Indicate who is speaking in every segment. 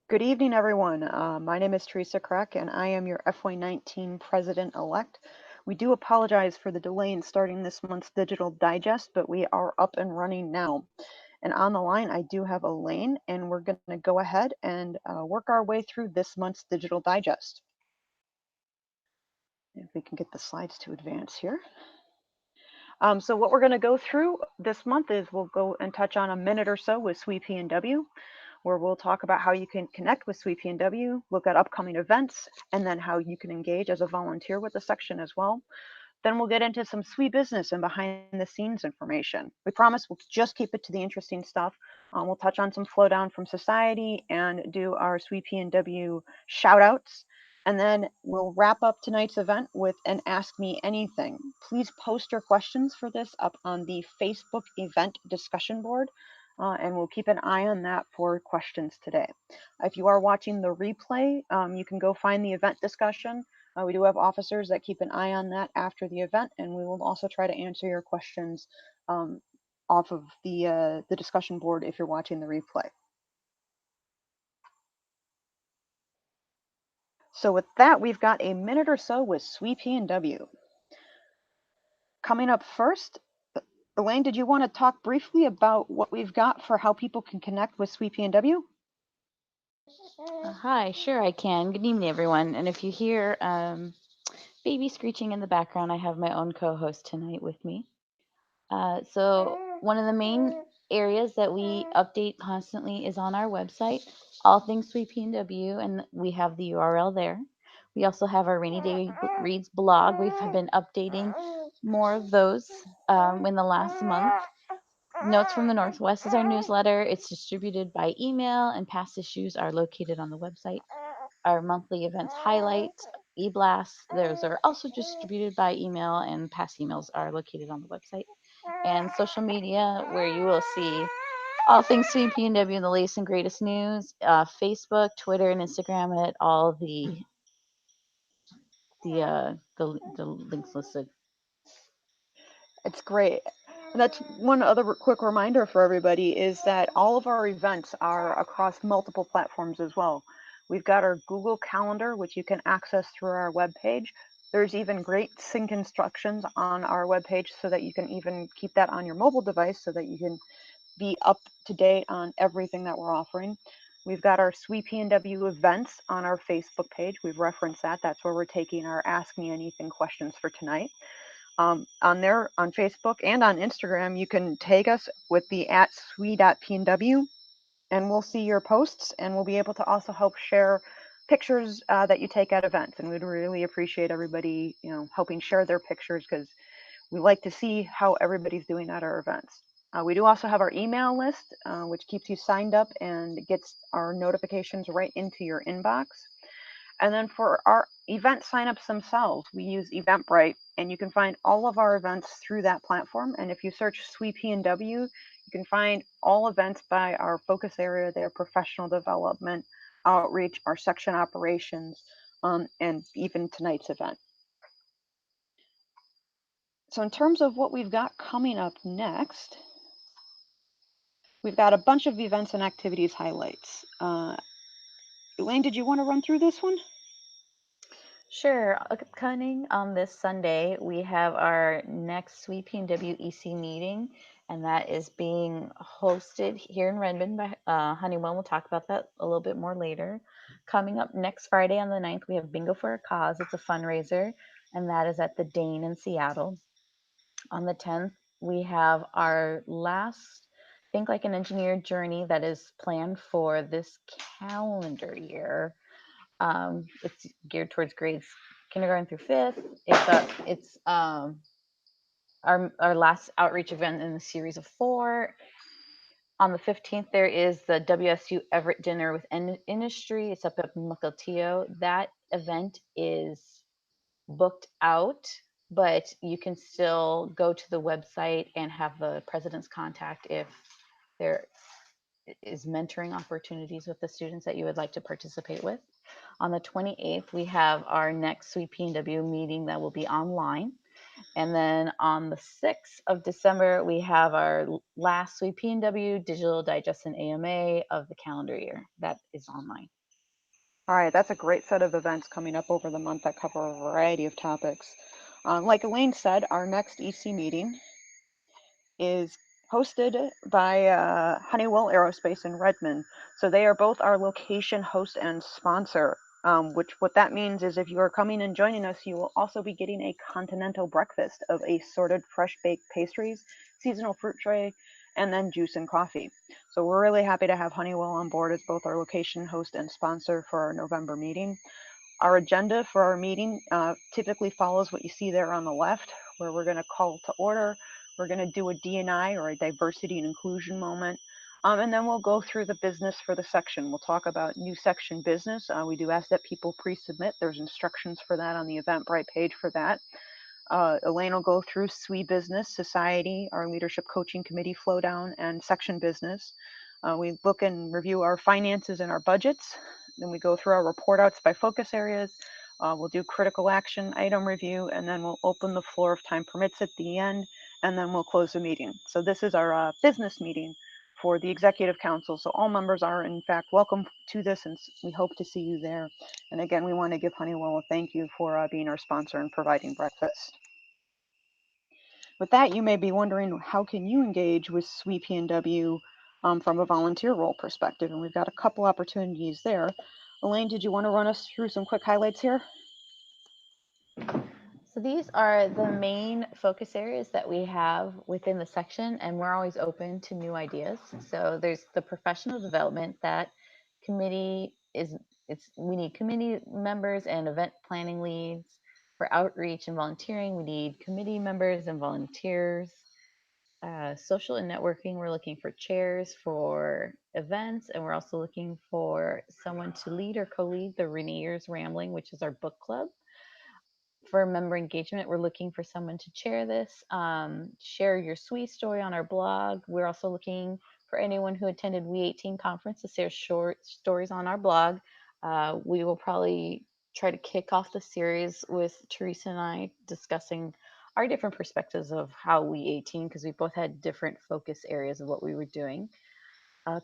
Speaker 1: Good evening, everyone. My name is Teresa Crack, and I am your FY19 President-elect. We do apologize for the delay in starting this month's Digital Digest, but we are up and running now. And on the line, I do have Elaine, and we're going to go ahead and work our way through this month's Digital Digest. If we can get the slides to advance here. So what we're going to go through this month is we'll go and touch on a minute or so with SWE PNW, where we'll talk about how you can connect with SWE PNW, look at upcoming events, and then how you can engage as a volunteer with the section as well. Then we'll get into some SWE business and behind the scenes information. We promise we'll just keep it to the interesting stuff. We'll touch on some flow down from society and do our SWE PNW shout outs. And then we'll wrap up tonight's event with an Ask Me Anything. Please post your questions for this up on the Facebook event discussion board. And we'll keep an eye on that for questions today. If you are watching the replay, you can go find the event discussion. We do have officers that keep an eye on that after the event, and we will also try to answer your questions off of the discussion board if you're watching the replay. So with that, we've got a minute or so with SWE PNW. Coming up first, Elaine, did you want to talk briefly about what we've got for how people can connect with SWE PNW?
Speaker 2: Hi, sure I can. Good evening, everyone. And if you hear baby screeching in the background, I have my own co-host tonight with me. So one of the main areas that we update constantly is on our website, All Things SWE PNW, and we have the URL there. We also have our Rainy Day Reads blog. We've been updating more of those in the last month. Notes from the Northwest is our newsletter. It's distributed by email, and past issues are located on the website. Our monthly events highlight, e-blasts, those are also distributed by email, and past emails are located on the website. And social media, where you will see all things SWE PNW and the latest and greatest news, Facebook, Twitter, and Instagram at all the links listed.
Speaker 1: It's great. And that's one other quick reminder for everybody is that all of our events are across multiple platforms as well. We've got our Google Calendar, which you can access through our webpage. There's even great sync instructions on our webpage so that you can even keep that on your mobile device so that you can be up to date on everything that we're offering. We've got our SWE PNW events on our Facebook page. We've referenced that. That's where we're taking our Ask Me Anything questions for tonight. On there, on Facebook and on Instagram, you can tag us with the @SWE.PNW, and we'll see your posts, and we'll be able to also help share pictures that you take at events. And we'd really appreciate everybody, helping share their pictures because we like to see how everybody's doing at our events. We do also have our email list, which keeps you signed up and gets our notifications right into your inbox. And then for our event signups themselves, we use Eventbrite, and you can find all of our events through that platform. And if you search SWE PNW, you can find all events by our focus area there, professional development, outreach, our section operations, and even tonight's event. So in terms of what we've got coming up next, we've got a bunch of events and activities highlights. Elaine, did you want to run through this one?
Speaker 2: Sure. Upcoming on this Sunday, we have our next SWE PNW EC meeting, and that is being hosted here in Redmond by Honeywell. We'll talk about that a little bit more later. Coming up next Friday on the 9th, we have Bingo for a Cause. It's a fundraiser, and that is at the Dane in Seattle. On the 10th, we have our last Think Like an Engineer journey that is planned for this calendar year. It's geared towards grades kindergarten through fifth. It's our last outreach event in the series of 4. On the 15th, there is the WSU Everett Dinner with Industry. It's up at Mukilteo. That event is booked out, but you can still go to the website and have the president's contact if there is mentoring opportunities with the students that you would like to participate with. On the 28th, we have our next SWE PNW meeting that will be online. And then on the 6th of December, we have our last SWE PNW Digital Digest and AMA of the calendar year. That is online.
Speaker 1: All right, that's a great set of events coming up over the month that cover a variety of topics. Like Elaine said, our next EC meeting is hosted by Honeywell Aerospace in Redmond. So they are both our location host and sponsor. Which what that means is if you are coming and joining us, you will also be getting a continental breakfast of assorted fresh baked pastries, seasonal fruit tray, and then juice and coffee. So we're really happy to have Honeywell on board as both our location host and sponsor for our November meeting. Our agenda for our meeting typically follows what you see there on the left, where we're going to call to order. We're going to do a D&I or a diversity and inclusion moment. And then we'll go through the business for the section. We'll talk about new section business. We do ask that people pre-submit. There's instructions for that on the Eventbrite page for that. Elaine will go through SWE Business, Society, our Leadership Coaching Committee flow down, and Section Business. We look and review our finances and our budgets. Then we go through our report outs by focus areas. We'll do critical action item review, and then we'll open the floor if time permits at the end, and then we'll close the meeting. So this is our business meeting for the Executive Council. So all members are, in fact, welcome to this, and we hope to see you there. And again, we want to give Honeywell a thank you for being our sponsor and providing breakfast. With that, you may be wondering, how can you engage with SWE PNW from a volunteer role perspective? And we've got a couple opportunities there. Elaine, did you want to run us through some quick highlights here?
Speaker 2: So these are the main focus areas that we have within the section, and we're always open to new ideas. So there's the professional development. That committee is we need committee members and event planning leads. For outreach and volunteering, we need committee members and volunteers. Social and networking, we're looking for chairs for events, and we're also looking for someone to lead or co-lead the Rainier's Rambling, which is our book club. For member engagement, we're looking for someone to chair this. Share your SWE story on our blog. We're also looking for anyone who attended We18 conference to share short stories on our blog. We will probably try to kick off the series with Teresa and I discussing our different perspectives of how We18, because we both had different focus areas of what we were doing.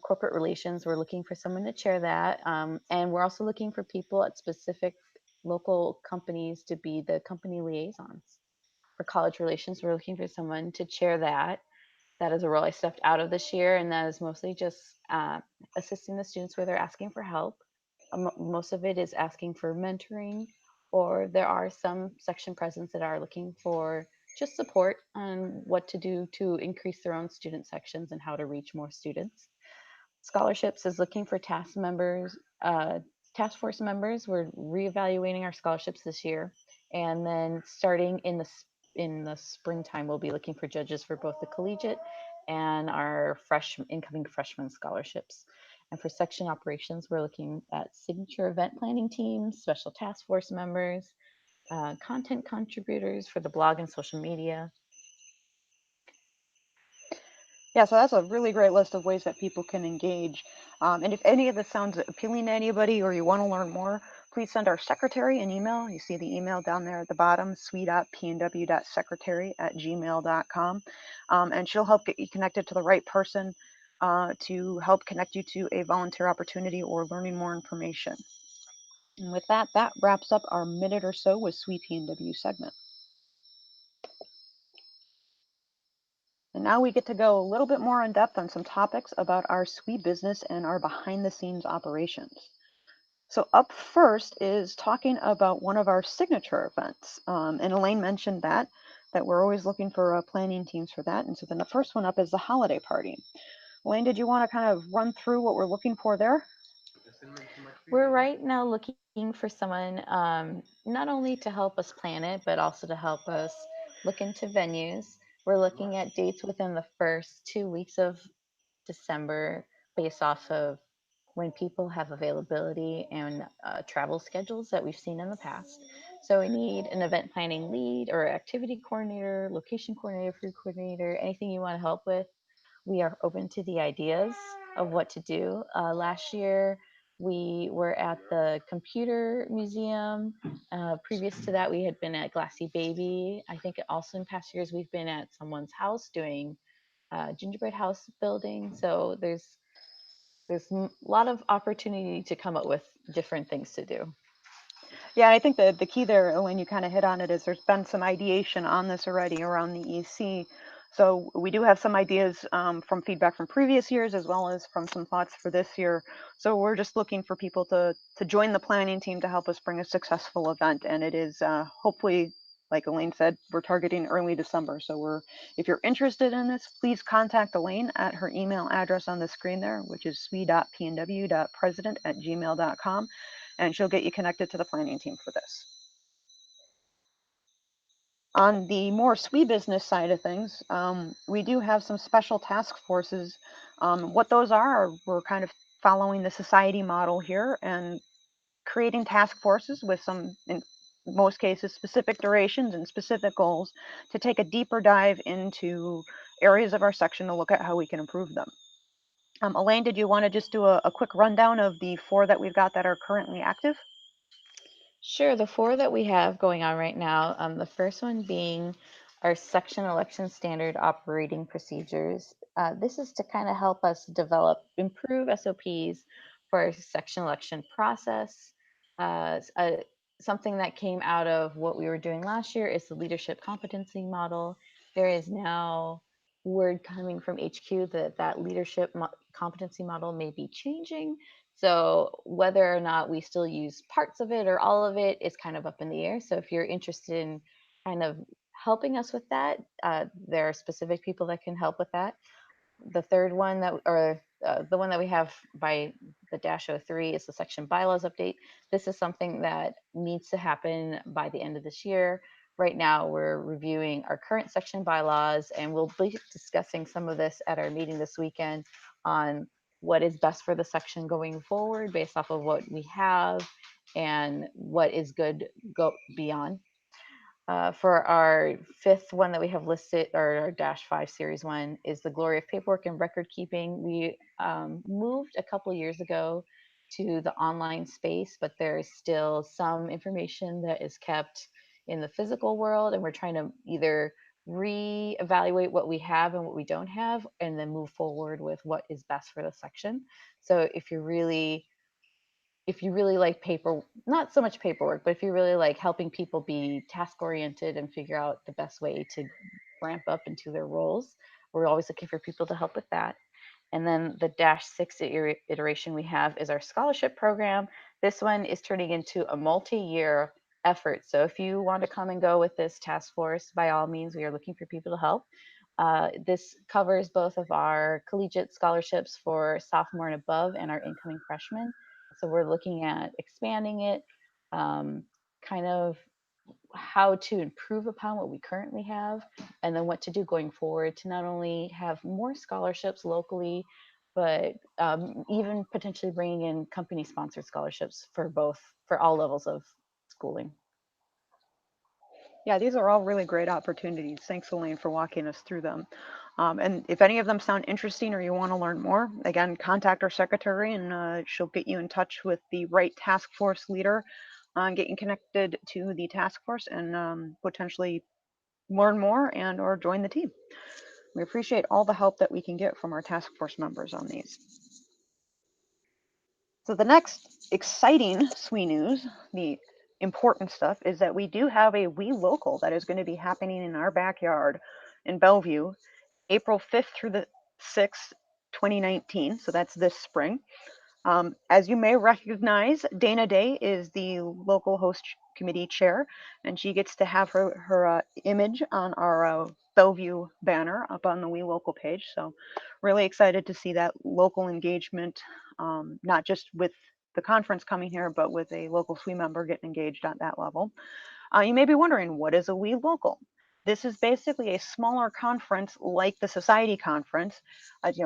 Speaker 2: Corporate relations, we're looking for someone to chair that. And we're also looking for people at specific local companies to be the company liaisons. For college relations, we're looking for someone to chair that. That is a role I stepped out of this year, and that is mostly just assisting the students where they're asking for help. Most of it is asking for mentoring, or there are some section presidents that are looking for just support on what to do to increase their own student sections and how to reach more students. Scholarships is looking for task force members. We're reevaluating our scholarships this year, and then starting in the springtime, we'll be looking for judges for both the collegiate and our incoming freshman scholarships. And for section operations, we're looking at signature event planning teams, special task force members, content contributors for the blog and social media.
Speaker 1: Yeah, so that's a really great list of ways that people can engage. And if any of this sounds appealing to anybody or you want to learn more, please send our secretary an email. You see the email down there at the bottom, swe.pnw.secretary@gmail.com. And she'll help get you connected to the right person to help connect you to a volunteer opportunity or learning more information. And with that, that wraps up our minute or so with SWE PNW segment. And now we get to go a little bit more in depth on some topics about our SWE business and our behind the scenes operations. So up first is talking about one of our signature events. And Elaine mentioned that we're always looking for planning teams for that. And so then the first one up is the holiday party. Elaine, did you want to kind of run through what we're looking for there?
Speaker 2: We're right now looking for someone not only to help us plan it, but also to help us look into venues. We're looking at dates within the first 2 weeks of December based off of when people have availability and travel schedules that we've seen in the past. So we need an event planning lead or activity coordinator, location coordinator, food coordinator, anything you want to help with. We are open to the ideas of what to do. Last year, We were at the Computer Museum. Previous to that, we had been at Glassy Baby. I think also in past years, we've been at someone's house doing gingerbread house building. So there's a lot of opportunity to come up with different things to do.
Speaker 1: Yeah, I think the key there, Elaine, you kind of hit on it, is there's been some ideation on this already around the EC. So we do have some ideas from feedback from previous years, as well as from some thoughts for this year. So we're just looking for people to join the planning team to help us bring a successful event. And it is hopefully, like Elaine said, we're targeting early December. So if you're interested in this, please contact Elaine at her email address on the screen there, which is swe.pnw.president@gmail.com, and she'll get you connected to the planning team for this. On the more SWE business side of things, we do have some special task forces. What those are, we're kind of following the society model here and creating task forces with some, in most cases, specific durations and specific goals to take a deeper dive into areas of our section to look at how we can improve them. Elaine, did you want to just do a quick rundown of the 4 that we've got that are currently active?
Speaker 2: Sure, the four that we have going on right now, the first one being our section election standard operating procedures. This is to kind of help us develop, improve SOPs for our section election process. Something that came out of what we were doing last year is the leadership competency model. There is now word coming from HQ that that competency model may be changing. So whether or not we still use parts of it or all of it is kind of up in the air. So if you're interested in kind of helping us with that, there are specific people that can help with that. The third one that, or the one that we have by the -03 is the section bylaws update. This is something that needs to happen by the end of this year. Right now, we're reviewing our current section bylaws, and we'll be discussing some of this at our meeting this weekend on what is best for the section going forward based off of what we have and what is good go beyond. For our fifth one that we have listed, or our -5 series one, is the glory of paperwork and record keeping. We moved a couple years ago to the online space, but there's still some information that is kept in the physical world, and we're trying to either reevaluate what we have and what we don't have, and then move forward with what is best for the section. So if you really like paper, not so much paperwork, but if you really like helping people be task oriented and figure out the best way to ramp up into their roles, we're always looking for people to help with that. And then the -6 iteration we have is our scholarship program. This one is turning into a multi-year effort. So if you want to come and go with this task force, by all means, we are looking for people to help. This covers both of our collegiate scholarships for sophomore and above and our incoming freshmen. So we're looking at expanding it, um, kind of how to improve upon what we currently have, and then what to do going forward to not only have more scholarships locally, but even potentially bringing in company sponsored scholarships for all levels of schooling.
Speaker 1: Yeah, these are all really great opportunities. Thanks, Elaine, for walking us through them. And if any of them sound interesting or you want to learn more, again, contact our secretary and she'll get you in touch with the right task force leader, get you connected to the task force, and potentially learn more and or join the team. We appreciate all the help that we can get from our task force members on these. So the next exciting SWE news, the important stuff, is that we do have a We Local that is going to be happening in our backyard in Bellevue, April 5th through the 6th, 2019. So that's this spring. As you may recognize, Dana Day is the local host committee chair, and she gets to have her image on our Bellevue banner up on the We Local page. So really excited to see that local engagement, not just with the conference coming here, but with a local SWE member getting engaged at that level. You may be wondering, what is a We Local? This is basically a smaller conference like the Society Conference.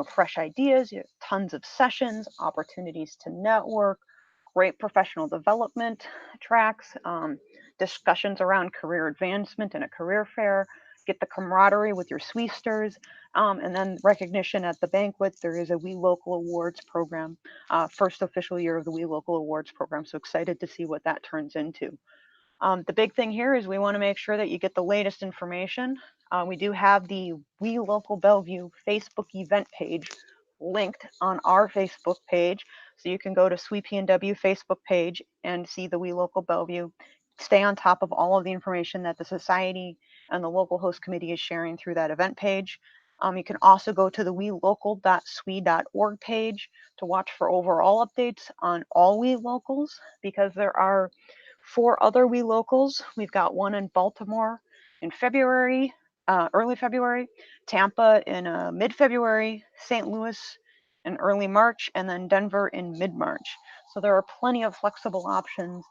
Speaker 1: Fresh ideas, tons of sessions, opportunities to network, great professional development tracks, discussions around career advancement and a career fair, get the camaraderie with your SWEsters, and then recognition at the banquet. There is a We Local Awards program, first official year of the We Local Awards program. So excited to see what that turns into. The big thing here is we want to make sure that you get the latest information. We do have the We Local Bellevue Facebook event page linked on our Facebook page. So you can go to SWE PNW Facebook page and see the We Local Bellevue. Stay on top of all of the information that the society and the local host committee is sharing through that event page. You can also go to the welocal.swe.org page to watch for overall updates on all We Locals, because there are 4 other We Locals. We've got one in Baltimore in February, early February, Tampa in mid-February, St. Louis in early March, and then Denver in mid-March. So there are plenty of flexible options.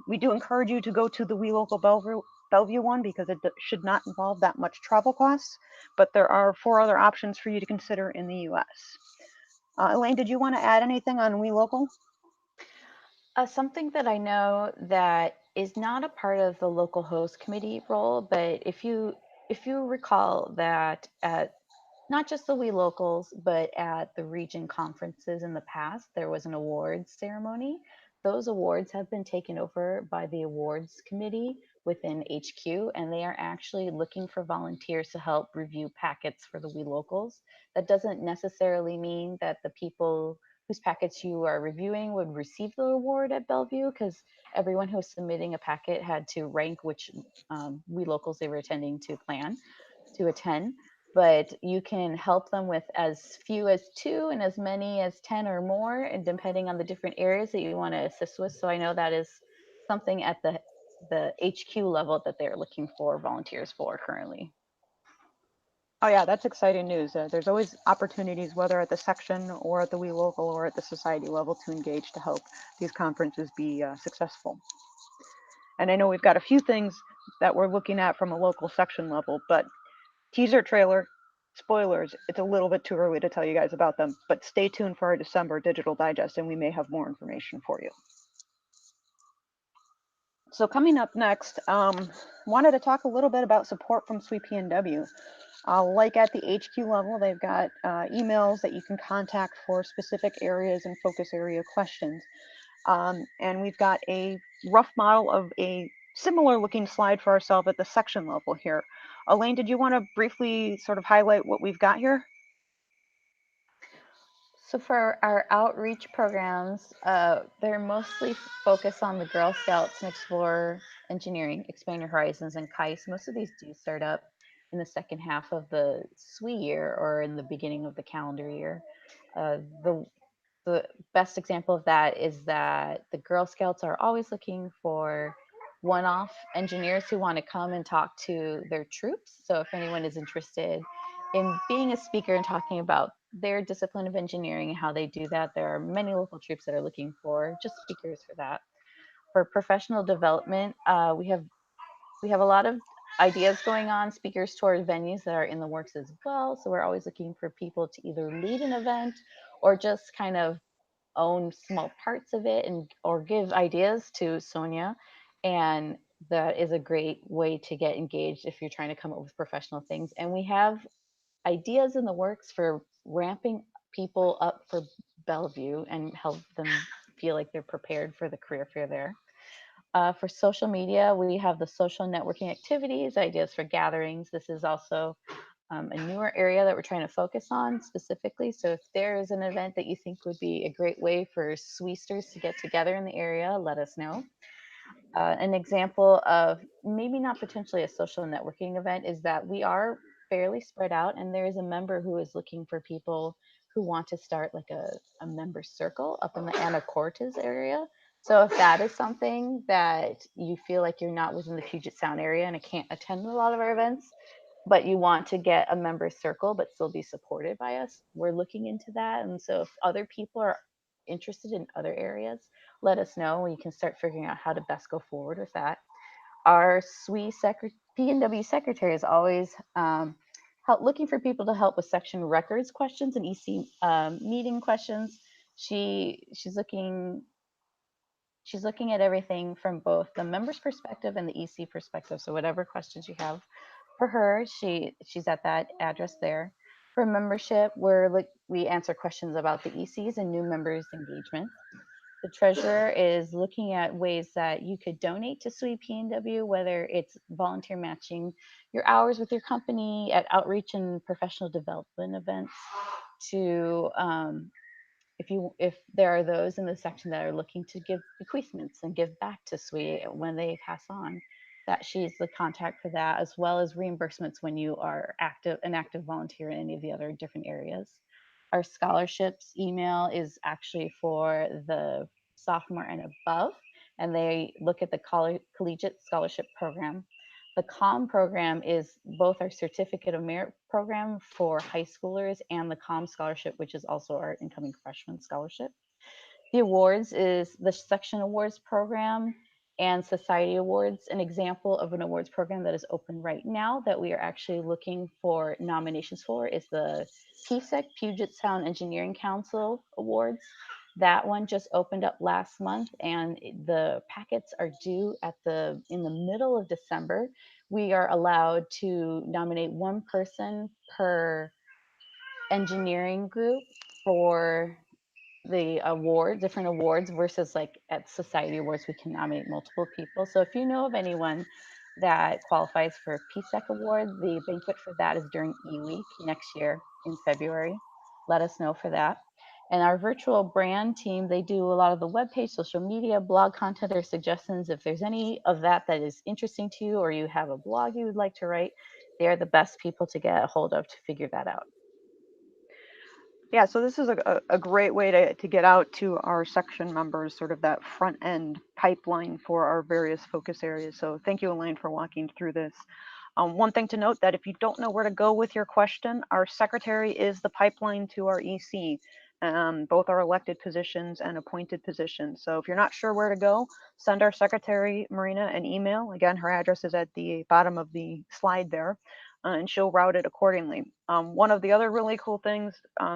Speaker 1: We do encourage you to go to the We Local Bellevue one, because it should not involve that much travel costs, but there are 4 other options for you to consider in the US. Elaine, did you want to add anything on We Local?
Speaker 2: Something that I know that is not a part of the local host committee role, but if you recall that at not just the We Locals, but at the region conferences in the past, there was an awards ceremony. Those awards have been taken over by the awards committee within HQ, and they are actually looking for volunteers to help review packets for the We Locals. That doesn't necessarily mean that the people whose packets you are reviewing would receive the award at Bellevue, because everyone who's submitting a packet had to rank which We Locals they were attending to attend. But you can help them with as few as 2 and as many as 10 or more, and depending on the different areas that you want to assist with. So I know that is something at the HQ level that they're looking for volunteers for currently.
Speaker 1: Oh yeah, that's exciting news. There's always opportunities, whether at the section or at the We Local or at the society level, to engage to help these conferences be successful. And I know we've got a few things that we're looking at from a local section level, but teaser trailer, spoilers, it's a little bit too early to tell you guys about them, but stay tuned for our December digital digest and we may have more information for you. So coming up next, wanted to talk a little bit about support from SWE PNW. Like at the HQ level, they've got emails that you can contact for specific areas and focus area questions. And we've got a rough model of a similar looking slide for ourselves at the section level here. Elaine, did you want to briefly sort of highlight what we've got here?
Speaker 2: So for our outreach programs, they're mostly focused on the Girl Scouts and Explore Engineering, Expand Your Horizons, and KAIS. Most of these do start up in the second half of the SWE year or in the beginning of the calendar year. The best example of that is that the Girl Scouts are always looking for one-off engineers who want to come and talk to their troops. So if anyone is interested in being a speaker and talking about their discipline of engineering and how they do that, there are many local troops that are looking for just speakers for that. For professional development, we have a lot of ideas going on, speakers toward venues that are in the works as well. So we're always looking for people to either lead an event or just kind of own small parts of it and or give ideas to Sonia. And that is a great way to get engaged if you're trying to come up with professional things. And we have ideas in the works for ramping people up for Bellevue and help them feel like they're prepared for the career fair there. For social media, we have the social networking activities, ideas for gatherings. This is also a newer area that we're trying to focus on specifically. So if there is an event that you think would be a great way for Swesters to get together in the area, let us know. An example of maybe not potentially a social networking event is that we are fairly spread out, and there is a member who is looking for people who want to start like a member circle up in the Anacortes area. So if that is something that you feel like you're not within the Puget Sound area and can't attend a lot of our events, but you want to get a member circle but still be supported by us, we're looking into that. And so if other people are interested in other areas, let us know. We can start figuring out how to best go forward with that. Our SWE PNW secretary is always looking for people to help with section records questions and EC meeting questions. She's looking at everything from both the member's perspective and the EC perspective. So whatever questions you have for her, she's at that address there. For membership, we answer questions about the ECs and new members engagement. The treasurer is looking at ways that you could donate to SWE PNW, whether it's volunteer matching your hours with your company at outreach and professional development events, to if there are those in the section that are looking to give bequeathments and give back to SWE when they pass on, that she's the contact for that, as well as reimbursements when you are an active volunteer in any of the other different areas. Our scholarships email is actually for the sophomore and above, and they look at the collegiate scholarship program. The COM program is both our certificate of merit program for high schoolers and the COM scholarship, which is also our incoming freshman scholarship. The awards is the section awards program and society awards. An example of an awards program that is open right now that we are actually looking for nominations for is the PSEC, Puget Sound Engineering Council Awards. That one just opened up last month, and the packets are due in the middle of December. We are allowed to nominate one person per engineering group for the different awards, versus like at society awards, we can nominate multiple people. So if you know of anyone that qualifies for a PSEC award, the banquet for that is during E-Week next year in February. Let us know for that. And our virtual brand team, they do a lot of the webpage, social media, blog content, or suggestions. If there's any of that that is interesting to you, or you have a blog you would like to write, they are the best people to get a hold of to figure that out.
Speaker 1: Yeah, so this is a great way to get out to our section members, sort of that front end pipeline for our various focus areas. So thank you, Elaine, for walking through this. One thing to note, that if you don't know where to go with your question, our secretary is the pipeline to our EC. Both are elected positions and appointed positions. So if you're not sure where to go, send our secretary, Marina, an email. Again, her address is at the bottom of the slide there, and she'll route it accordingly. One of the other really cool things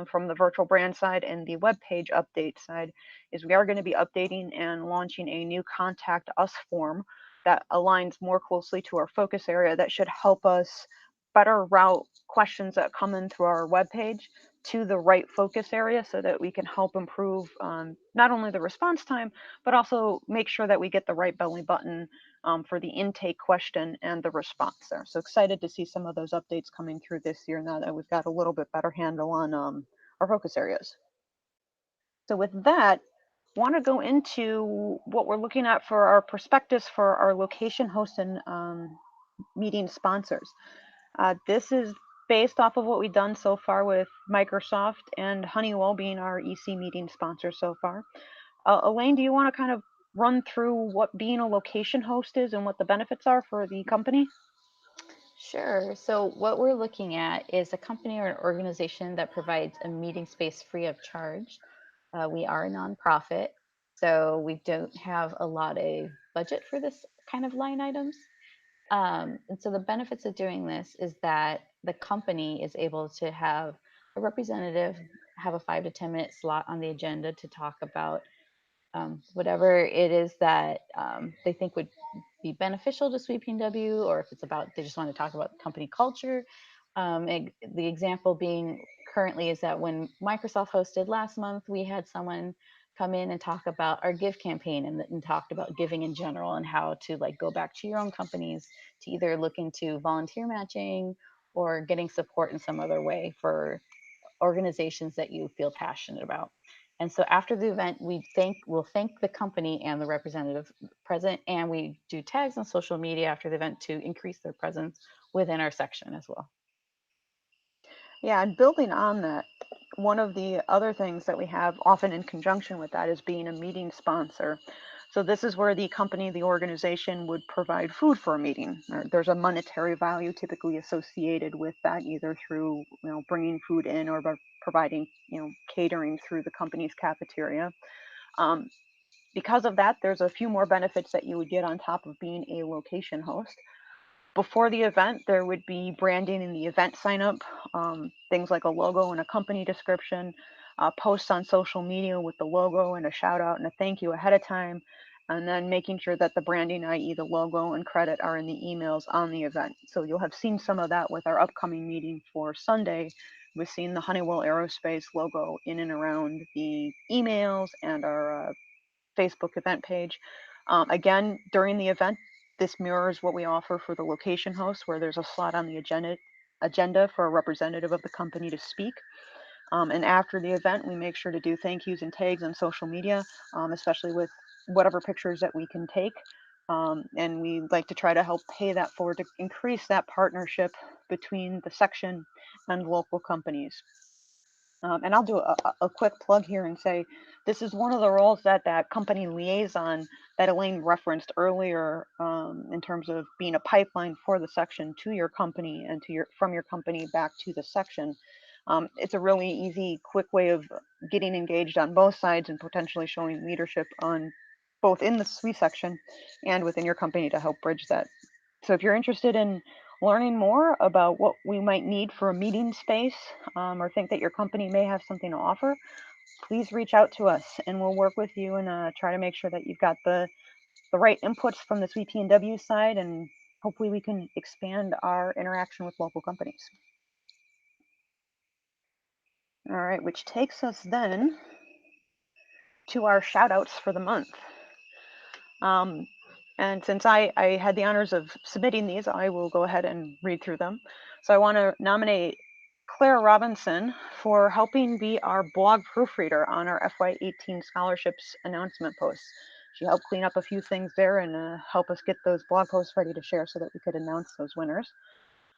Speaker 1: from the virtual brand side and the web page update side is we are going to be updating and launching a new contact us form that aligns more closely to our focus area, that should help us better route questions that come in through our webpage to the right focus area, so that we can help improve not only the response time, but also make sure that we get the right belly button for the intake question and the response there. So excited to see some of those updates coming through this year, now that we've got a little bit better handle on our focus areas. So with that, want to go into what we're looking at for our prospectus for our location hosts and meeting sponsors. This is based off of what we've done so far with Microsoft and Honeywell being our EC meeting sponsor so far. Elaine, do you want to kind of run through what being a location host is and what the benefits are for the company?
Speaker 2: Sure. So, what we're looking at is a company or an organization that provides a meeting space free of charge. We are a nonprofit, so we don't have a lot of budget for this kind of line items. And so, the benefits of doing this is that the company is able to have a representative have a 5 to 10 minute slot on the agenda to talk about whatever it is that they think would be beneficial to SWE PNW, or if it's about they just want to talk about company culture. The example being currently is that when Microsoft hosted last month, we had someone come in and talk about our Give campaign, and talked about giving in general and how to like go back to your own companies to either look into volunteer matching or getting support in some other way for organizations that you feel passionate about. And so after the event, we'll thank the company and the representative present, and we do tags on social media after the event to increase their presence within our section as well.
Speaker 1: Yeah, and building on that, one of the other things that we have often in conjunction with that is being a meeting sponsor. So this is where the company, the organization would provide food for a meeting. There's a monetary value typically associated with that, either through bringing food in, or by providing catering through the company's cafeteria. Um, because of that, there's a few more benefits that you would get on top of being a location host. Before the event, there would be branding in the event sign up, things like a logo and a company description, posts on social media with the logo and a shout out and a thank you ahead of time, and then making sure that the branding, i.e. the logo and credit, are in the emails on the event. So you'll have seen some of that with our upcoming meeting for Sunday. We've seen the Honeywell Aerospace logo in and around the emails and our Facebook event page. Again, during the event, this mirrors what we offer for the location host, where there's a slot on the agenda for a representative of the company to speak. And after the event, we make sure to do thank yous and tags on social media, especially with whatever pictures that we can take. And we like to try to help pay that forward to increase that partnership between the section and local companies. And I'll do a quick plug here and say this is one of the roles that that company liaison that Elaine referenced earlier, in terms of being a pipeline for the section to your company and to your from your company back to the section. It's a really easy, quick way of getting engaged on both sides and potentially showing leadership on both in the SWE section and within your company to help bridge that. So if you're interested in learning more about what we might need for a meeting space, or think that your company may have something to offer, please reach out to us and we'll work with you and try to make sure that you've got the right inputs from the SWE PNW side, and hopefully we can expand our interaction with local companies. All right, which takes us then to our shout outs for the month. And since I had the honors of submitting these, I will go ahead and read through them. So I want to nominate Claire Robinson for helping be our blog proofreader on our FY18 scholarships announcement posts. She helped clean up a few things there and help us get those blog posts ready to share so that we could announce those winners.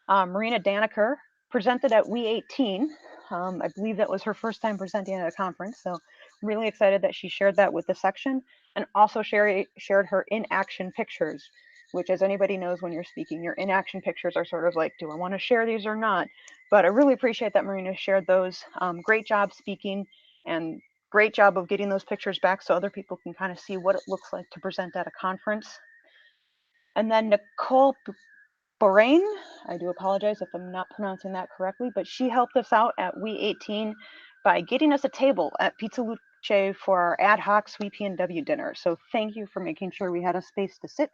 Speaker 1: Marina Daniker presented at We18. I believe that was her first time presenting at a conference, so I'm really excited that she shared that with the section, and also shared her in-action pictures, which, as anybody knows, when you're speaking, your in-action pictures are sort of like, do I want to share these or not? But I really appreciate that Marina shared those. Great job speaking, and great job of getting those pictures back so other people can kind of see what it looks like to present at a conference. And then Nicole Borain, I do apologize if I'm not pronouncing that correctly, but she helped us out at We18 by getting us a table at Pizza Luce for our ad hoc SWE PNW dinner. So thank you for making sure we had a space to sit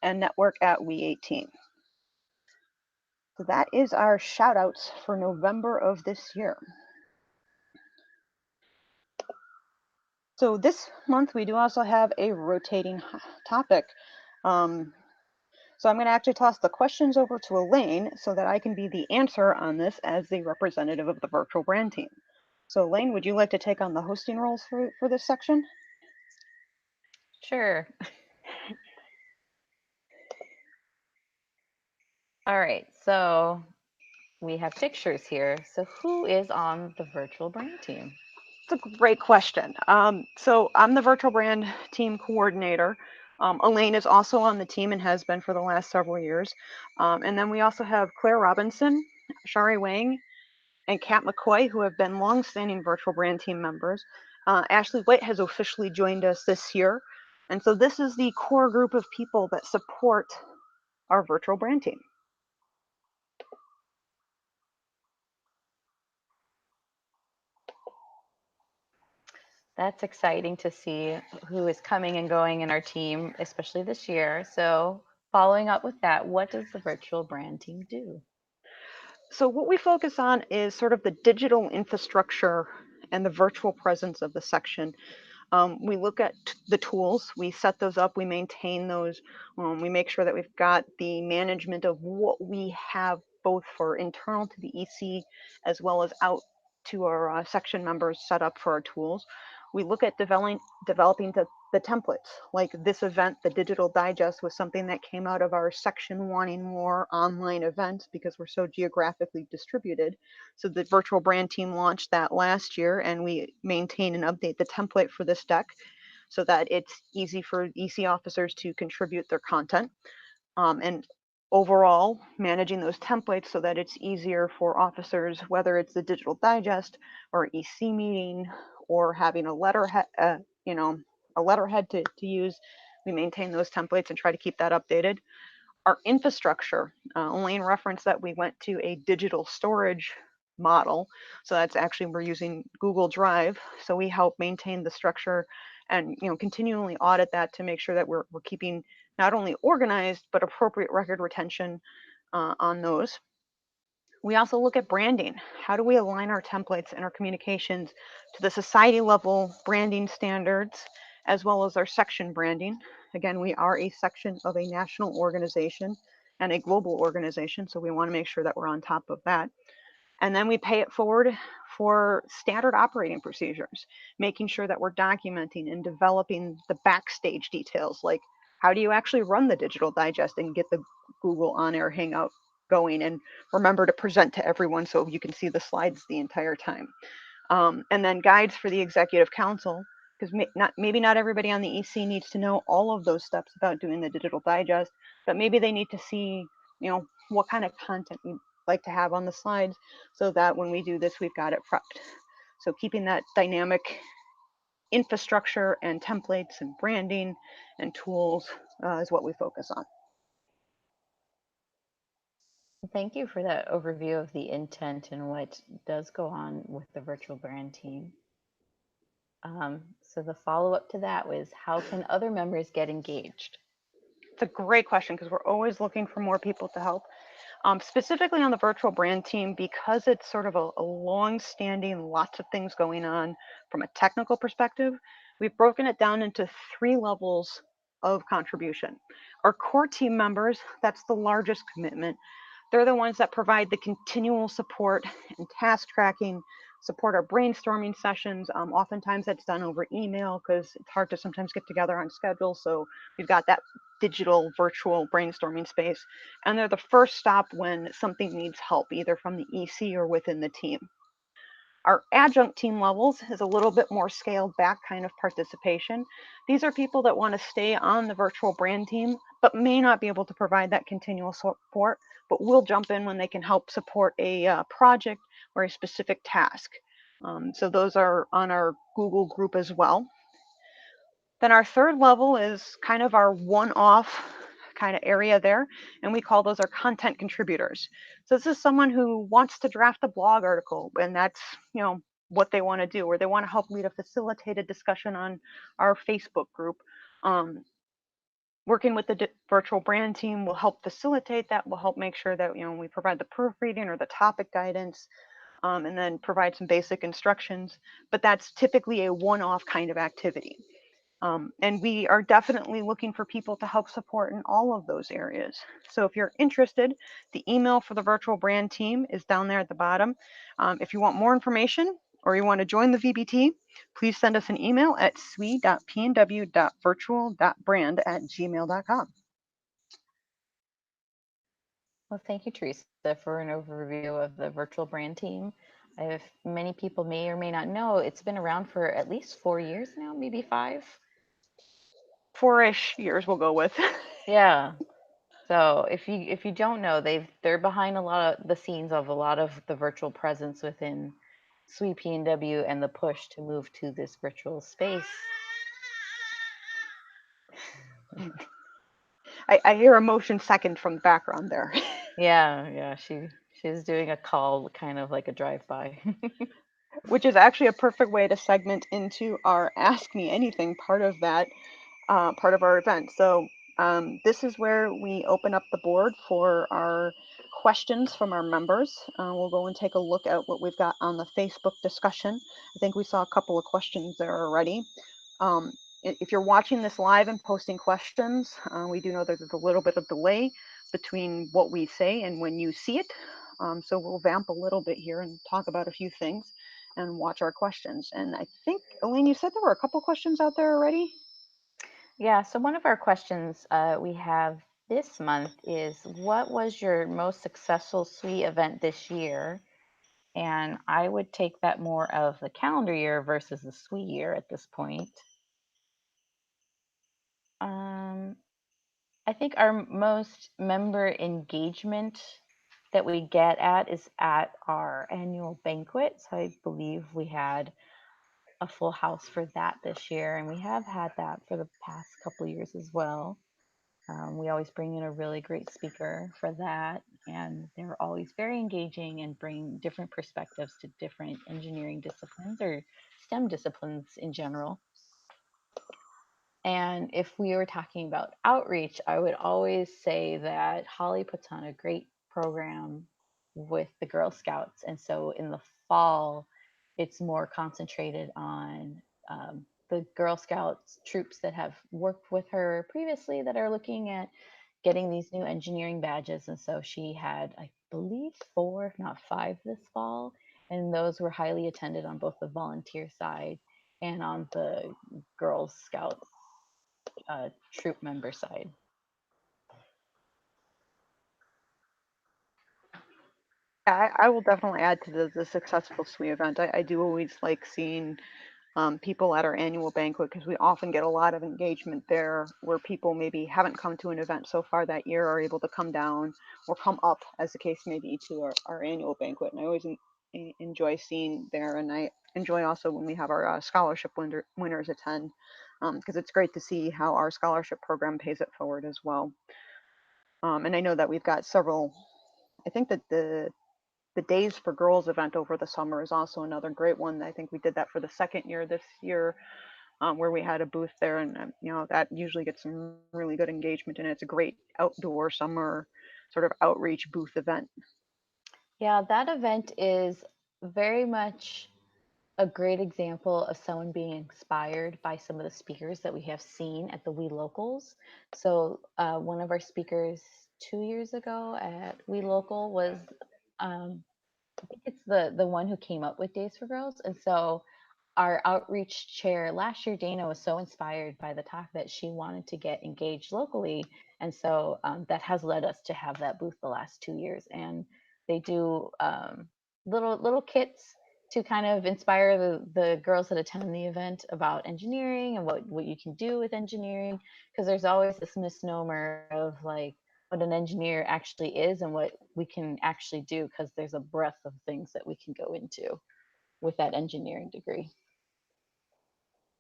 Speaker 1: and network at We18. So that is our shout outs for November of this year. So this month we do also have a rotating topic. So I'm going to actually toss the questions over to Elaine so that I can be the answer on this as the representative of the virtual brand team. So Elaine, would you like to take on the hosting roles for this section?
Speaker 2: Sure. All right, so we have pictures here. So who is on the virtual brand team?
Speaker 1: It's a great question. So I'm the virtual brand team coordinator. Elaine is also on the team and has been for the last several years. And then we also have Claire Robinson, Shari Wang, and Kat McCoy, who have been longstanding virtual brand team members. Ashley White has officially joined us this year. And so this is the core group of people that support our virtual brand team.
Speaker 2: That's exciting to see who is coming and going in our team, especially this year. So following up with that, what does the virtual brand team do?
Speaker 1: So what we focus on is sort of the digital infrastructure and the virtual presence of the section. We look at the tools, we set those up, we maintain those, we make sure that we've got the management of what we have both for internal to the EC as well as out to our section members set up for our tools. We look at developing the templates. Like this event, the digital digest, was something that came out of our section wanting more online events because we're so geographically distributed. So the virtual brand team launched that last year, and we maintain and update the template for this deck so that it's easy for EC officers to contribute their content. And overall, managing those templates so that it's easier for officers, whether it's the digital digest or EC meeting or having a letterhead, a letterhead to use. We maintain those templates and try to keep that updated. Our infrastructure, Elaine referenced that we went to a digital storage model. So that's actually, we're using Google Drive. So we help maintain the structure and continually audit that to make sure that we're keeping not only organized but appropriate record retention on those. We also look at branding. How do we align our templates and our communications to the society level branding standards as well as our section branding? Again, we are a section of a national organization and a global organization, so we want to make sure that we're on top of that. And then we pay it forward for standard operating procedures, making sure that we're documenting and developing the backstage details, like how do you actually run the digital digest and get the Google On Air Hangout going, and remember to present to everyone so you can see the slides the entire time. And then guides for the executive council, because maybe not everybody on the EC needs to know all of those steps about doing the digital digest, but maybe they need to see, what kind of content we like to have on the slides, so that when we do this, we've got it prepped. So keeping that dynamic infrastructure and templates and branding and tools is what we focus on.
Speaker 2: Thank you for that overview of the intent and what does go on with the virtual brand team. So the follow-up to that was, how can other members get engaged?
Speaker 1: It's a great question because we're always looking for more people to help. Specifically on the virtual brand team, because it's sort of a long-standing, lots of things going on from a technical perspective, we've broken it down into 3 levels of contribution. Our core team members, that's the largest commitment. They're the ones that provide the continual support and task tracking, support our brainstorming sessions. Oftentimes that's done over email because it's hard to sometimes get together on schedule. So we've got that digital virtual brainstorming space. And they're the first stop when something needs help, either from the EC or within the team. Our adjunct team levels is a little bit more scaled back kind of participation. These are people that want to stay on the virtual brand team, but may not be able to provide that continual support, but will jump in when they can help support a project or a specific task. So those are on our Google group as well. Then our third level is kind of our one-off kind of area there, and we call those our content contributors. So this is someone who wants to draft a blog article, and that's, what they want to do, or they want to help lead a facilitated discussion on our Facebook group. Working with the virtual brand team will help facilitate that, will help make sure that, we provide the proofreading or the topic guidance, and then provide some basic instructions, but that's typically a one-off kind of activity. And we are definitely looking for people to help support in all of those areas. So if you're interested, the email for the virtual brand team is down there at the bottom. If you want more information or you want to join the VBT, please send us an email at swe.pnw.virtual.brand@gmail.com.
Speaker 2: Well, thank you, Teresa, for an overview of the virtual brand team. If many people may or may not know, it's been around for at least 4 years now, maybe 5.
Speaker 1: 4-ish years we'll go with.
Speaker 2: Yeah. So if you don't know, they're behind a lot of the scenes of a lot of the virtual presence within SWE PNW and the push to move to this virtual space.
Speaker 1: I hear a motion second from the background there.
Speaker 2: Yeah, she's doing a call, kind of like a drive-by.
Speaker 1: Which is actually a perfect way to segment into our Ask Me Anything part of that part of our event. So this is where we open up the board for our questions from our members. We'll go and take a look at what we've got on the Facebook discussion. I think we saw a couple of questions there already. If you're watching this live and posting questions, we do know that there's a little bit of delay between what we say and when you see it. So we'll vamp a little bit here and talk about a few things and watch our questions. And I think, Elaine, you said there were a couple questions out there already?
Speaker 2: Yeah, so one of our questions we have this month is, what was your most successful SWE event this year? And I would take that more of the calendar year versus the SWE year at this point. I think our most member engagement that we get at is at our annual banquet. So I believe we had a full house for that this year, and we have had that for the past couple of years as well. We always bring in a really great speaker for that, and they're always very engaging and bring different perspectives to different engineering disciplines or STEM disciplines in general. And if we were talking about outreach, I would always say that Holly puts on a great program with the Girl Scouts. And so in the fall, it's more concentrated on the Girl Scouts troops that have worked with her previously that are looking at getting these new engineering badges. And so she had, I believe, four, if not five, this fall. And those were highly attended on both the volunteer side and on the Girl Scout troop member side.
Speaker 1: I will definitely add to the successful SWE event. I do always like seeing people at our annual banquet because we often get a lot of engagement there where people maybe haven't come to an event so far that year are able to come down or come up, as the case may be, to our annual banquet. And I always enjoy seeing there. And I enjoy also when we have our scholarship winners attend because it's great to see how our scholarship program pays it forward as well. And I know that we've got several. I think that the Days for Girls event over the summer is also another great one. I think we did that for the second year this year, where we had a booth there, and that usually gets some really good engagement, and it's a great outdoor summer sort of outreach booth event.
Speaker 2: Yeah, that event is very much a great example of someone being inspired by some of the speakers that we have seen at the We Locals. So, one of our speakers 2 years ago at We Local was, I think it's the one who came up with Days for Girls, and so our outreach chair last year, Dana, was so inspired by the talk that she wanted to get engaged locally. And so that has led us to have that booth the last 2 years. And they do little kits to kind of inspire the girls that attend the event about engineering and what you can do with engineering. Because there's always this misnomer of like what an engineer actually is and what we can actually do, because there's a breadth of things that we can go into with that engineering degree.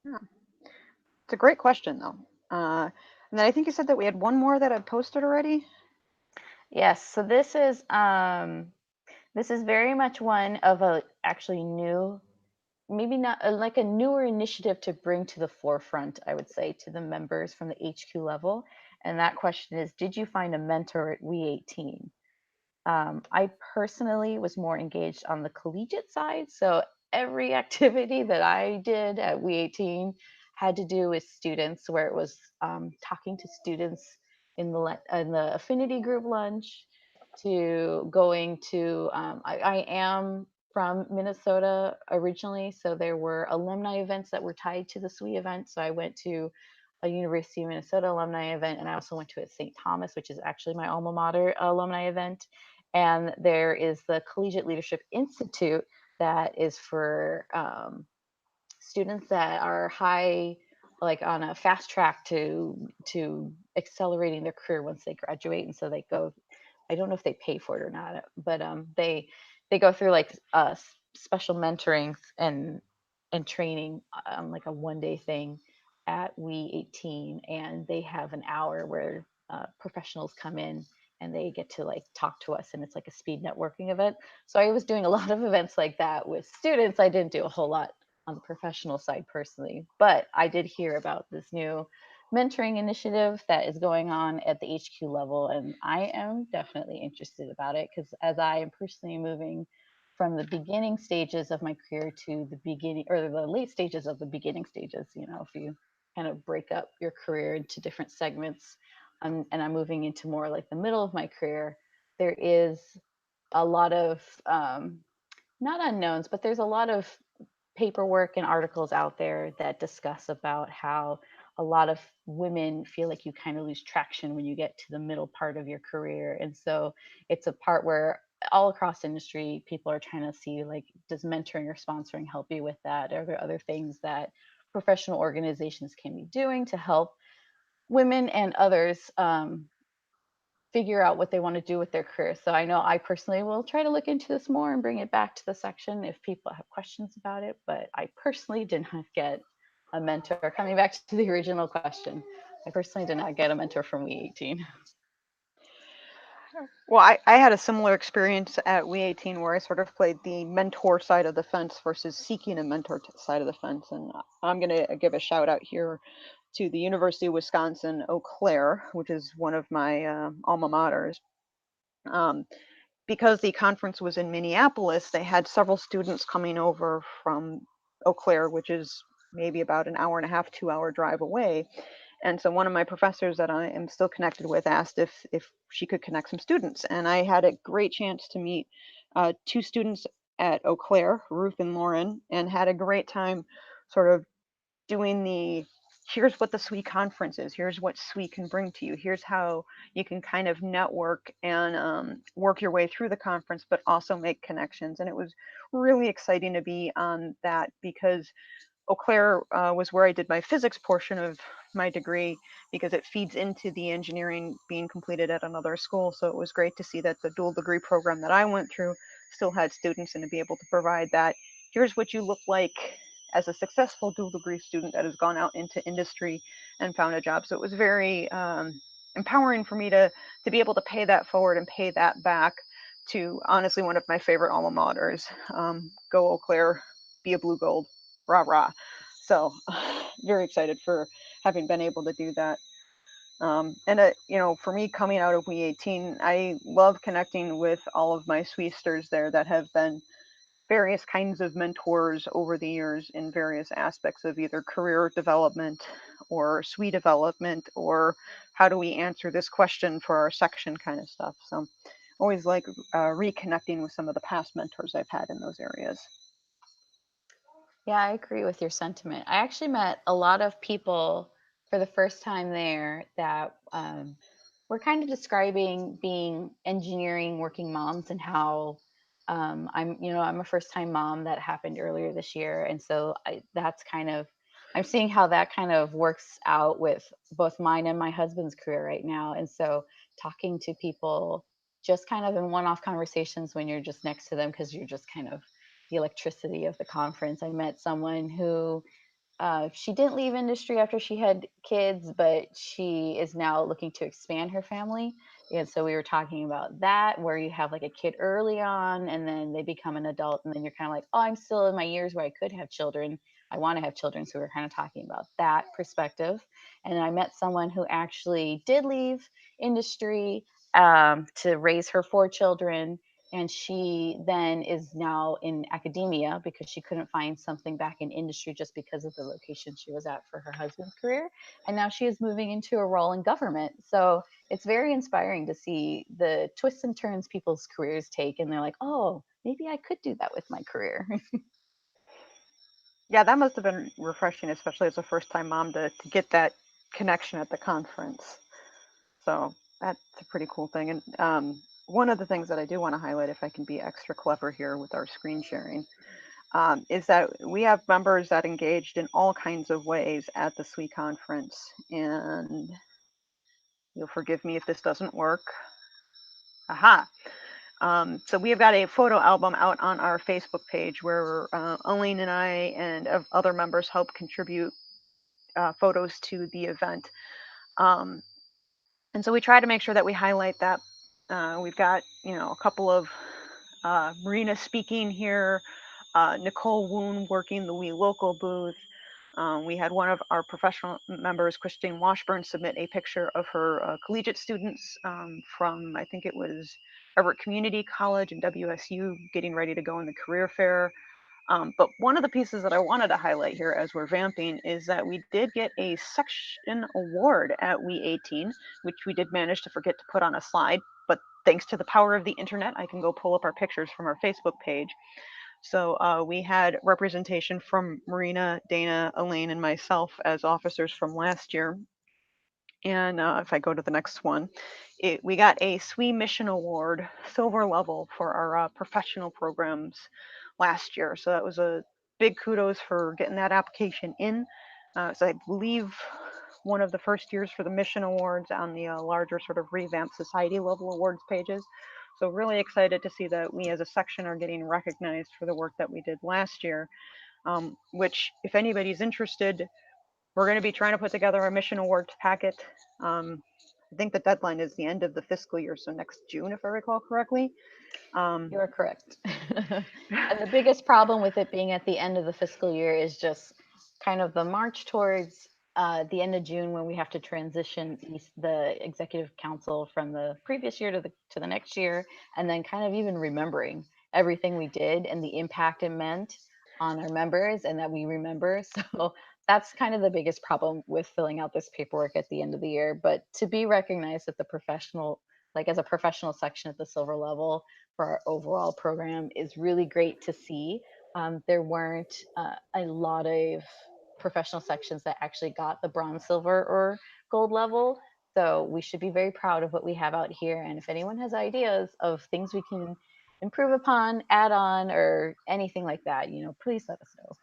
Speaker 1: Yeah, it's a great question though. And then I think you said that we had one more that had posted already.
Speaker 2: Yes, so this is very much one of a actually new, maybe not like a newer initiative to bring to the forefront, I would say, to the members from the HQ level. And that question is, did you find a mentor at We18? I personally was more engaged on the collegiate side. So every activity that I did at We18 had to do with students, where it was talking to students in the affinity group lunch, to going to, I am from Minnesota originally. So there were alumni events that were tied to the SWE event. So I went to a University of Minnesota alumni event, and I also went to a St. Thomas, which is actually my alma mater alumni event. And there is the Collegiate Leadership Institute that is for students that are high, like on a fast track to accelerating their career once they graduate. And so they go, I don't know if they pay for it or not, but they go through like special mentoring and training, like a 1 day thing at We18, and they have an hour where professionals come in and they get to like talk to us, and it's like a speed networking event. So I was doing a lot of events like that with students. I didn't do a whole lot on the professional side personally, but I did hear about this new mentoring initiative that is going on at the HQ level, and I am definitely interested about it, because as I am personally moving from the beginning stages of my career to the beginning or the late stages of the beginning stages, if you kind of break up your career into different segments, and I'm moving into more like the middle of my career, there is a lot of not unknowns, but there's a lot of paperwork and articles out there that discuss about how a lot of women feel like you kind of lose traction when you get to the middle part of your career. And so it's a part where all across industry, people are trying to see, like, does mentoring or sponsoring help you with that? Are there other things that professional organizations can be doing to help women and others figure out what they want to do with their career? So I know I personally will try to look into this more and bring it back to the section if people have questions about it. But I personally did not get a mentor. Coming back to the original question, I personally did not get a mentor from We18.
Speaker 1: Well, I had a similar experience at We18 where I sort of played the mentor side of the fence versus seeking a mentor side of the fence. And I'm going to give a shout out here to the University of Wisconsin Eau Claire, which is one of my alma maters. Um, because the conference was in Minneapolis, they had several students coming over from Eau Claire, which is maybe about an hour and a half, 2 hour drive away. And so one of my professors that I am still connected with asked if she could connect some students. And I had a great chance to meet two students at Eau Claire, Ruth and Lauren, and had a great time sort of doing the here's what the SWE conference is, here's what SWE can bring to you, here's how you can kind of network and work your way through the conference, but also make connections. And it was really exciting to be on that because Eau Claire was where I did my physics portion of my degree because it feeds into the engineering being completed at another school. So it was great to see that the dual degree program that I went through still had students and to be able to provide that. Here's what you look like as a successful dual degree student that has gone out into industry and found a job. So it was very empowering for me to be able to pay that forward and pay that back to honestly one of my favorite alma maters. Go Eau Claire, be a blue gold, rah rah. So very excited for having been able to do that. And for me coming out of We18, I love connecting with all of my Swesters there that have been various kinds of mentors over the years in various aspects of either career development or SWE development or how do we answer this question for our section kind of stuff. So always like reconnecting with some of the past mentors I've had in those areas.
Speaker 2: Yeah, I agree with your sentiment. I actually met a lot of people for the first time there that were kind of describing being engineering working moms and how I'm a first time mom that happened earlier this year, and so that's kind of I'm seeing how that kind of works out with both mine and my husband's career right now, and so talking to people just kind of in one-off conversations when you're just next to them because you're just kind of the electricity of the conference. I met someone who she didn't leave industry after she had kids, but she is now looking to expand her family. And so we were talking about that, where you have like a kid early on and then they become an adult. And then you're kind of like, oh, I'm still in my years where I could have children. I want to have children. So we were kind of talking about that perspective. And then I met someone who actually did leave industry to raise her four children, and she then is now in academia because she couldn't find something back in industry just because of the location she was at for her husband's career, and now she is moving into a role in government. So it's very inspiring to see the twists and turns people's careers take, and they're like, oh, maybe I could do that with my career.
Speaker 1: Yeah, that must have been refreshing, especially as a first time mom to get that connection at the conference. So that's a pretty cool thing. And one of the things that I do want to highlight, if I can be extra clever here with our screen sharing, is that we have members that engaged in all kinds of ways at the SWE conference. And you'll forgive me if this doesn't work. Aha. So we have got a photo album out on our Facebook page where Elaine and I and other members help contribute photos to the event. Um, and so we try to make sure that we highlight that. We've got, a couple of Marina speaking here, Nicole Woon working the We Local booth. We had one of our professional members, Christine Washburn, submit a picture of her collegiate students from, I think it was Everett Community College and WSU, getting ready to go in the career fair. But one of the pieces that I wanted to highlight here as we're vamping is that we did get a section award at We18, which we did manage to forget to put on a slide. But thanks to the power of the internet, I can go pull up our pictures from our Facebook page. So we had representation from Marina, Dana, Elaine, and myself as officers from last year. And if I go to the next one, we got a SWE Mission Award, silver level, for our professional programs last year. So that was a big kudos for getting that application in. So I believe one of the first years for the Mission Awards on the larger sort of revamped society level awards pages. So really excited to see that we as a section are getting recognized for the work that we did last year, which if anybody's interested, we're going to be trying to put together a mission awards packet. I think the deadline is the end of the fiscal year, so next June, if I recall correctly.
Speaker 2: You are correct. And the biggest problem with it being at the end of the fiscal year is just kind of the march towards the end of June when we have to transition the executive council from the previous year to the next year, and then kind of even remembering everything we did and the impact it meant on our members and that we remember. So that's kind of the biggest problem with filling out this paperwork at the end of the year. But to be recognized at the professional, like as a professional section at the silver level for our overall program is really great to see. There weren't a lot of professional sections that actually got the bronze, silver, or gold level. So we should be very proud of what we have out here. And if anyone has ideas of things we can improve upon, add on, or anything like that, please let us know.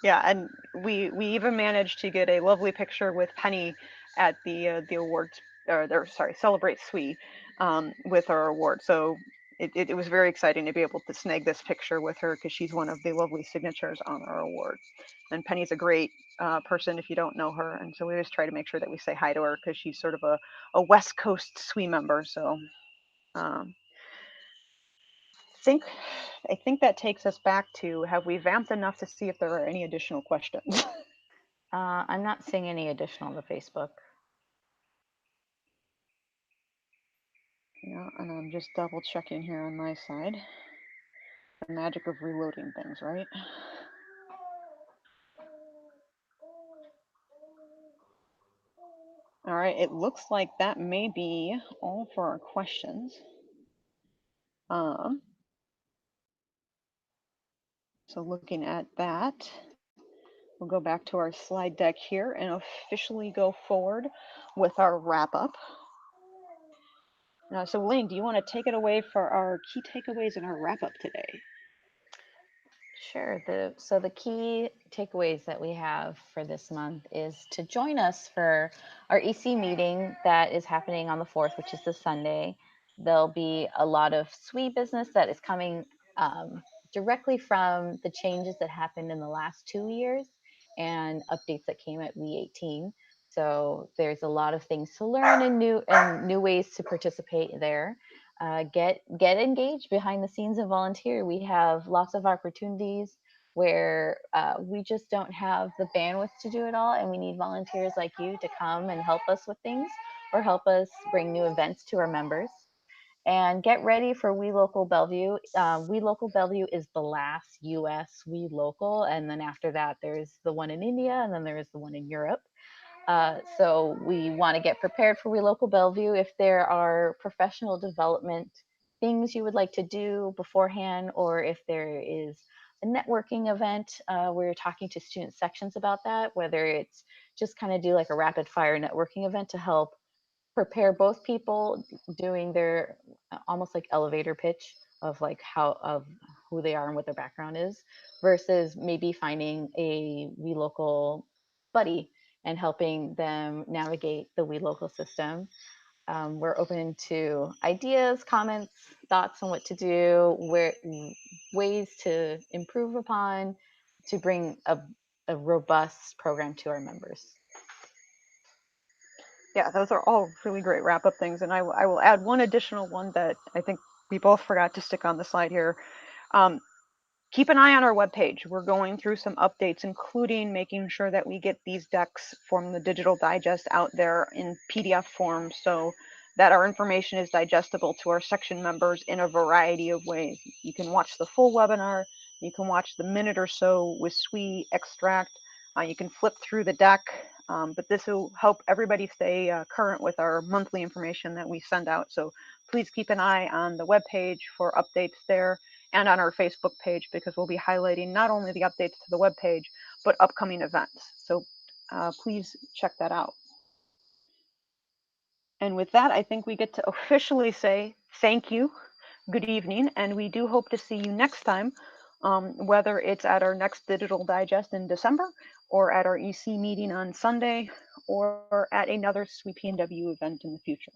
Speaker 1: Yeah, and we even managed to get a lovely picture with Penny at the awards, or their, sorry, Celebrate SWE, with our award. So it was very exciting to be able to snag this picture with her because she's one of the lovely signatures on our award. And Penny's a great person if you don't know her, and so we always try to make sure that we say hi to her because she's sort of a West Coast SWE member. So um, think I think that takes us back to, have we vamped enough to see if there are any additional questions?
Speaker 2: I'm not seeing any additional on the Facebook.
Speaker 1: Yeah, and I'm just double checking here on my side. The magic of reloading things, right? All right, it looks like that may be all for our questions. Um, so looking at that, we'll go back to our slide deck here and officially go forward with our wrap up. So Elaine, do you want to take it away for our key takeaways and our wrap up today?
Speaker 2: Sure. So the key takeaways that we have for this month is to join us for our EC meeting that is happening on the 4th, which is this Sunday. There'll be a lot of SWE business that is coming directly from the changes that happened in the last 2 years and updates that came at W18. So there's a lot of things to learn and new ways to participate there. Get engaged behind the scenes and volunteer. We have lots of opportunities where we just don't have the bandwidth to do it all, and we need volunteers like you to come and help us with things or help us bring new events to our members. And get ready for We Local Bellevue. We Local Bellevue is the last US We Local, and then after that, there's the one in India, and then there is the one in Europe. So we want to get prepared for We Local Bellevue. If there are professional development things you would like to do beforehand, or if there is a networking event where you're talking to student sections about that, whether it's just kind of do like a rapid fire networking event to help prepare both people doing their almost like elevator pitch of like how of who they are and what their background is versus maybe finding a We Local buddy and helping them navigate the We Local system. We're open to ideas, comments, thoughts on what to do, where ways to improve upon to bring a robust program to our members.
Speaker 1: Yeah, those are all really great wrap up things. And I will add one additional one that I think we both forgot to stick on the slide here. Um, Keep an eye on our webpage. We're going through some updates, including making sure that we get these decks from the digital digest out there in PDF form so that our information is digestible to our section members in a variety of ways. You can watch the full webinar. You can watch the minute or so with SWE extract. You can flip through the deck, but this will help everybody stay current with our monthly information that we send out. So please keep an eye on the webpage for updates there and on our Facebook page, because we'll be highlighting not only the updates to the webpage, but upcoming events. So please check that out. And with that, I think we get to officially say thank you, good evening, and we do hope to see you next time, whether it's at our next Digital Digest in December, or at our EC meeting on Sunday, or at another SWE PNW event in the future.